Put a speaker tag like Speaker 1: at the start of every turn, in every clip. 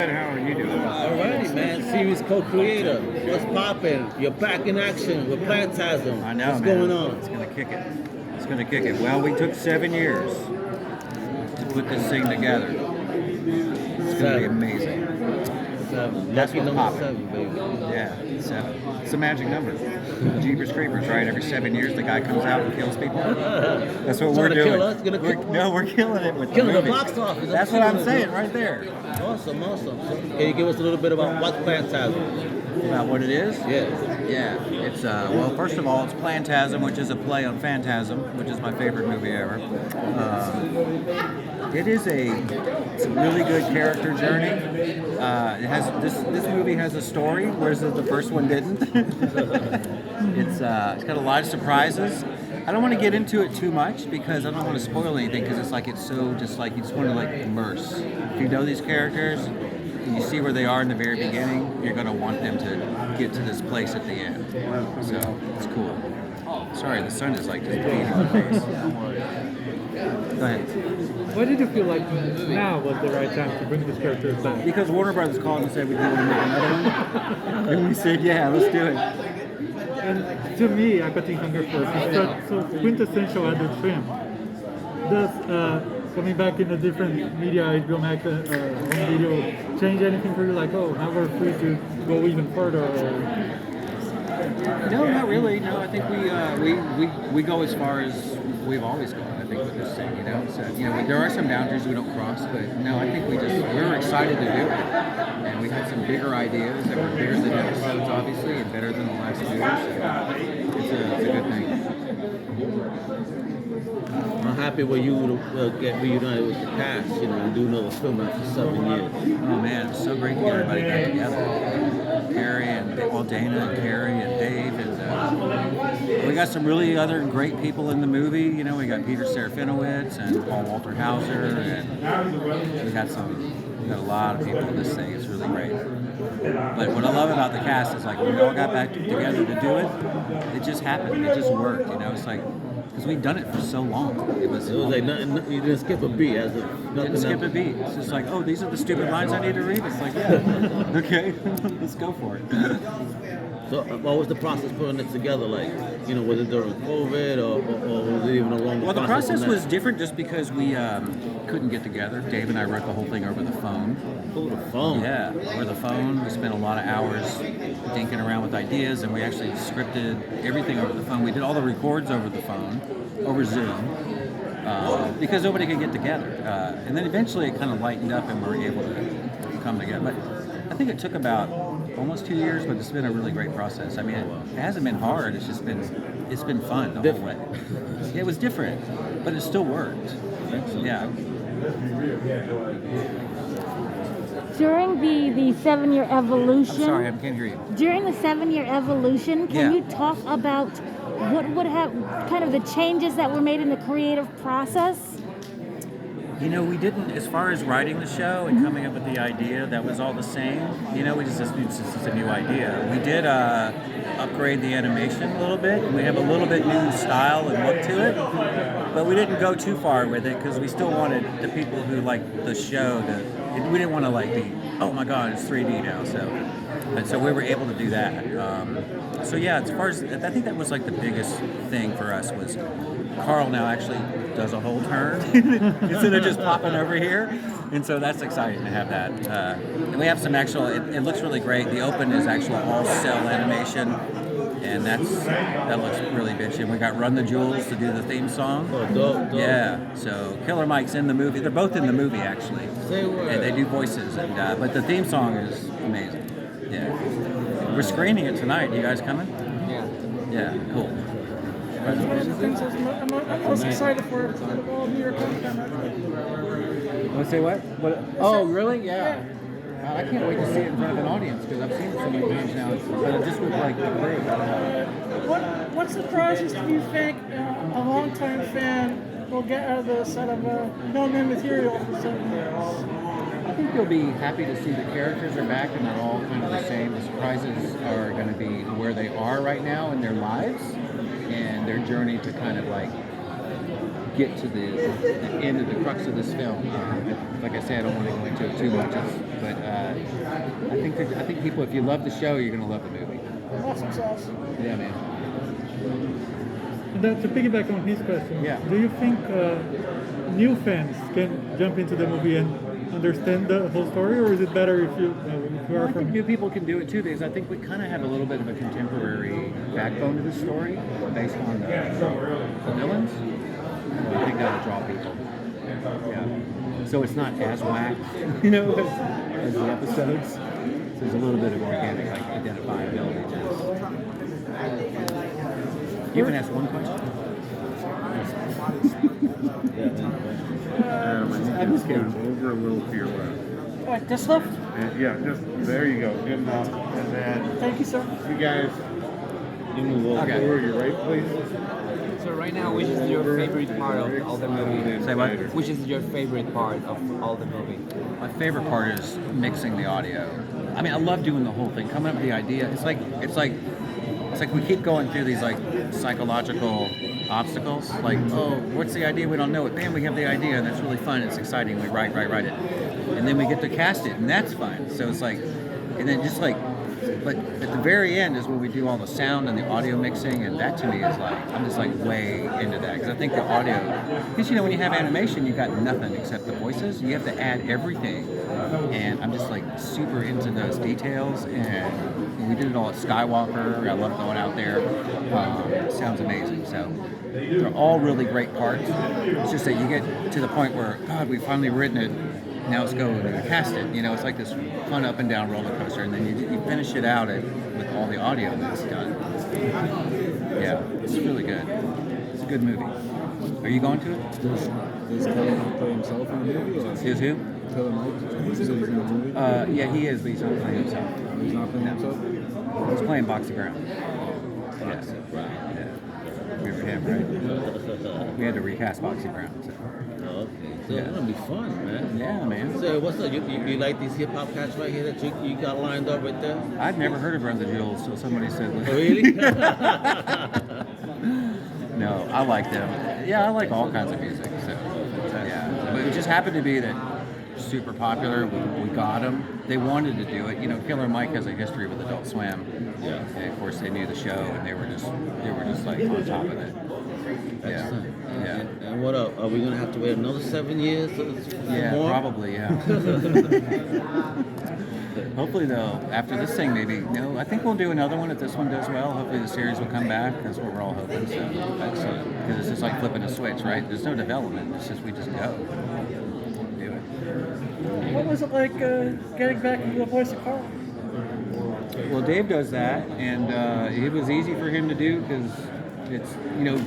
Speaker 1: How are you doing?
Speaker 2: Alrighty, man. Series co-creator. What's poppin'? You're back in action with Plantasm.
Speaker 1: I know,
Speaker 2: What's
Speaker 1: man.
Speaker 2: going on?
Speaker 1: It's gonna kick it. It's gonna kick it. Well, we took 7 years to put this thing together. It's gonna be amazing.
Speaker 2: Seven.
Speaker 1: That's
Speaker 2: Lucky
Speaker 1: what
Speaker 2: number
Speaker 1: poppin'.
Speaker 2: 7, baby.
Speaker 1: Yeah, 7. It's a magic number. Jeepers Creepers, right? Every 7 years, the guy comes out and kills people. That's what we're doing.
Speaker 2: Kill us?
Speaker 1: We're killing it with
Speaker 2: Killing
Speaker 1: the
Speaker 2: the
Speaker 1: movie.
Speaker 2: box office.
Speaker 1: That's what I'm saying right there.
Speaker 2: Awesome. So, can you give us a little bit about what's Phantasm?
Speaker 1: About what it is?
Speaker 2: Yeah.
Speaker 1: Yeah, it's well. First of all, it's Plantasm, which is a play on Phantasm, which is my favorite movie ever. It's a really good character journey. It has this movie has a story, whereas the first one didn't. It's got a lot of surprises. I don't want to get into it too much because I don't want to spoil anything because it's so just like you just want to immerse. If you know these characters and you see where they are in the very beginning, you're going to want them to get to this place at the end. So it's cool. Sorry, the sun is just beating my face. Go ahead.
Speaker 3: Why did you feel like now was the right time to bring this character back?
Speaker 1: Because Warner Brothers called and said we want to make another one, and we said yeah, let's do it.
Speaker 3: And to me, Aqua Teen Hunger Force is so quintessential adult film. Does coming back in a different media, HBO Max, home video, change anything for you? Like, oh, now we're free to go even further?
Speaker 1: No, not really. No, I think we go as far as we've always gone. I think with this thing, So there are some boundaries we don't cross, but no, I think we were excited to do it, and we had some bigger ideas that were bigger than episodes, obviously, and better than the last two. So it's a good thing.
Speaker 2: I'm happy when you get reunited with the cast, and do another film after 7 years.
Speaker 1: Oh man, it's so great to get everybody back together. Carrie and Dana and Carrie and Dave and we got some really other great people in the movie. We got Peter Serafinowicz and Walter Hauser, and we got a lot of people in this thing. It's really great. But what I love about the cast is when we all got back together to do it, it just happened. It just worked. It's because we've done it for so long. It was
Speaker 2: like nothing. You didn't skip a beat.
Speaker 1: Didn't skip a beat. It's just oh, these are the stupid lines I need to read. It's yeah, okay, let's go for it.
Speaker 2: So, what was the process putting it together? Was it during COVID or was it even along the process?
Speaker 1: Well, the process was different just because we couldn't get together. Dave and I wrote the whole thing over the phone.
Speaker 2: Over the phone?
Speaker 1: Yeah, over the phone. We spent a lot of hours dinking around with ideas, and we actually scripted everything over the phone. We did all the records over the phone, over Zoom, because nobody could get together. And then eventually it kind of lightened up, and we were able to come together. But I think it took about almost 2 years, but it's been a really great process. I mean, it hasn't been hard. It's just been fun the whole way. Yeah, it was different, but it still worked. Yeah.
Speaker 4: During the 7-year evolution.
Speaker 1: I'm sorry, I can't hear you.
Speaker 4: During the 7-year evolution, can you talk about what would have kind of the changes that were made in the creative process?
Speaker 1: We didn't, as far as writing the show and coming up with the idea, that was all the same. It's just a new idea. We did upgrade the animation a little bit. We have a little bit new style and look to it, but we didn't go too far with it because we still wanted the people who like the show we didn't want to be, oh my God, it's 3D now. So we were able to do that. So yeah, as far as, I think that was the biggest thing for us was Carl now actually does a whole turn instead of just popping over here, and so that's exciting to have that. And we have some actual. It looks really great. The open is actual all cell animation, and that looks really bitchin'. We got Run the Jewels to do the theme song.
Speaker 2: Oh, dope.
Speaker 1: Yeah. So Killer Mike's in the movie. They're both in the movie actually, and they do voices. And but the theme song is amazing. Yeah. We're screening it tonight. You guys coming?
Speaker 2: Yeah.
Speaker 1: Yeah. Cool.
Speaker 3: I'm most excited for New York Comic Con.
Speaker 1: Want to say what? Oh, really? Yeah. I can't wait to see it in front of an audience because I've seen it so many times now. But just with the crew.
Speaker 5: What surprises do you think a longtime fan will get out of the set of known material for 7 years?
Speaker 1: I think you'll be happy to see the characters are back and they're all kind of the same. The surprises are going to be where they are right now in their lives and their journey to kind of get to the end of the crux of this film. Like I said, I don't want to go into it too much, but I think people, if you love the show, you're gonna love the movie.
Speaker 5: Awesome sauce.
Speaker 1: Yeah, man.
Speaker 3: And to piggyback on his question,
Speaker 1: Yeah.
Speaker 3: do you think new fans can jump into the movie and understand the whole story, or is it better if you are
Speaker 1: I think
Speaker 3: from?
Speaker 1: new people can do it too, because I think we kind of have a little bit of a contemporary backbone to the story based on the villains. So I think that'll draw people. Yeah. So it's not as whack, as the episodes. So there's a little bit of organic, like identifiability to this. You even ask one question?
Speaker 6: I'm just kidding. Over a little to your left.
Speaker 5: Alright, this left?
Speaker 6: And yeah, just there you go. Good enough. And then
Speaker 5: Thank you, sir.
Speaker 6: you guys,
Speaker 2: You move over.
Speaker 1: Okay.
Speaker 6: over your right, please.
Speaker 7: So right now, which is your favorite part of all the movie?
Speaker 1: Say what?
Speaker 7: Which is your favorite part of all the movie?
Speaker 1: My favorite part is mixing the audio. I mean, I love doing the whole thing, coming up with the idea. It's like we keep going through these like psychological obstacles. Like, oh, what's the idea? We don't know it. Bam, we have the idea, and that's really fun. It's exciting. We write it, and then we get to cast it, and that's fun. So it's like, and then just like, but at the very end is where we do all the sound and the audio mixing, and that to me is like, I'm just like way into that, because I think the audio, because when you have animation, you got nothing except the voices. You have to add everything, and I'm just like super into those details, and we did it all at Skywalker. I love going out there. It sounds amazing. So they're all really great parts. It's just that you get to the point where, God, we've finally written it. Now let's go and cast it. It's like this fun up and down roller coaster, and then you finish it out with all the audio that's done. Yeah, it's really good. It's a good movie. Are you going to it?
Speaker 8: Does Kevin play himself in the movie? Or?
Speaker 1: Is who?
Speaker 8: Kevin Mike? Is he in the movie?
Speaker 1: Yeah, he is, but he's not playing himself.
Speaker 8: He's not playing himself?
Speaker 1: He's playing Boxy Brown. Yeah. Remember him, right? We had to recast Boxy Brown. So.
Speaker 2: Okay, so
Speaker 1: Yeah.
Speaker 2: it's gonna be fun, man.
Speaker 1: Yeah, man.
Speaker 2: So what's up? You like these hip hop cats right here that you got lined up right there?
Speaker 1: I'd never heard of Run the Jewels until somebody said,
Speaker 2: Really?
Speaker 1: No, I like them. Yeah, I like all kinds of music. So, yeah. But it just happened to be that super popular. We got them. They wanted to do it. Killer Mike has a history with Adult Swim.
Speaker 2: Yeah.
Speaker 1: And of course, they knew the show, and they were just like on top of it. Yeah.
Speaker 2: Excellent.
Speaker 1: Yeah.
Speaker 2: And what up? Are we gonna have to wait another 7 years?
Speaker 1: Yeah,
Speaker 2: more?
Speaker 1: probably. Yeah. Hopefully, though, after this thing, maybe. No, I think we'll do another one if this one does well. Hopefully, the series will come back. That's what we're all hoping. So, excellent. Because it's just like flipping a switch, right? There's no development. It's just we just go. Do it.
Speaker 5: What was it like getting back into the voice of Carl?
Speaker 1: Well, Dave does that, and it was easy for him to do because it's,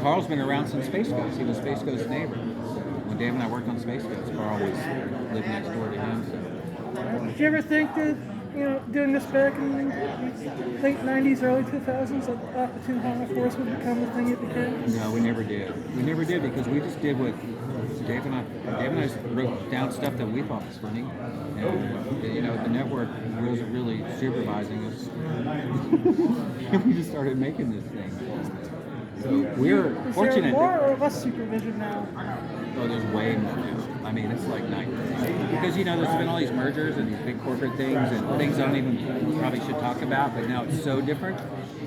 Speaker 1: Carl's been around since Space Ghost. He was Space Ghost's neighbor. When Dave and I worked on Space Ghost, Carl was lived next door to him. So.
Speaker 5: Did you ever think that, doing this back in the late 90s, early 2000s, that Aqua Teen Hunger Force would become the thing it became?
Speaker 1: No, we never did. We never did because we just did what Dave and I wrote down stuff that we thought was funny. And, the network wasn't really supervising us. And we just started making this thing. So we're
Speaker 5: Is
Speaker 1: fortunate.
Speaker 5: there more or less supervision now?
Speaker 1: Oh, there's way more now. I mean, it's like night and day. Because, there's been all these mergers and these big corporate things and things I don't even probably should talk about, but now it's so different.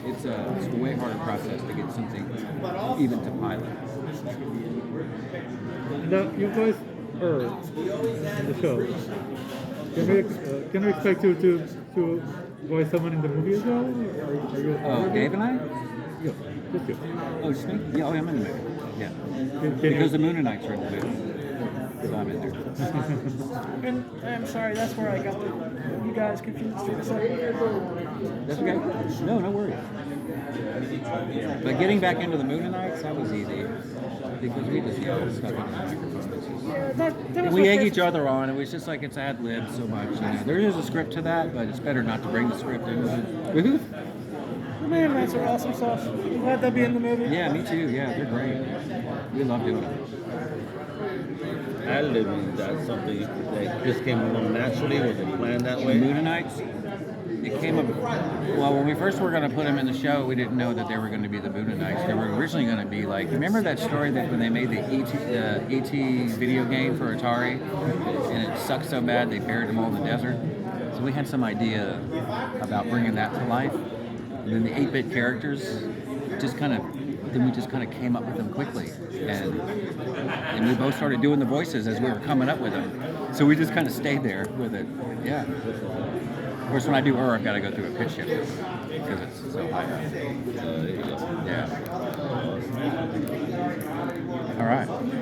Speaker 1: It's a way harder process to get something even to pilot.
Speaker 3: Now, you guys are the show. Can we expect you to voice someone in the movie as well? Are you
Speaker 1: Dave and I?
Speaker 3: Yeah, just you.
Speaker 1: Oh, just me? Yeah, I'm in the movie. Yeah.
Speaker 3: Can
Speaker 1: Because
Speaker 3: you,
Speaker 1: the Moonanites are in the movie. So I'm in there.
Speaker 5: And I'm sorry, that's where I got you guys confused for a second.
Speaker 1: That's okay. No worries. But getting back into the Moonanites, that was easy. Because we just yelled stuff into the microphones.
Speaker 5: Yeah, that was
Speaker 1: We
Speaker 5: my
Speaker 1: egg
Speaker 5: first-
Speaker 1: each other on. It was just like it's ad lib so much. There is a script to that, but it's better not to bring the script into it.
Speaker 5: The Moonanites are awesome sauce. I'm glad they'll be in the movie.
Speaker 1: Yeah, me too. Yeah, they're great. We love doing it.
Speaker 2: Ad-libbing, that's something that just came along naturally. Was it planned that way?
Speaker 1: Moonanites? it came up. Well, when we first were going to put them in the show, we didn't know that they were going to be the Buddha Knights. They were originally going to be like, remember that story that when they made the ET video game for Atari, and it sucked so bad they buried them all in the desert. So we had some idea about bringing that to life, and then the 8-bit characters just kind of. Then we just kind of came up with them quickly, and we both started doing the voices as we were coming up with them. So we just kind of stayed there with it. Yeah. Of course, when I do I've got to go through a pitch shift because it's so high.
Speaker 2: There you go.
Speaker 1: Yeah. All right.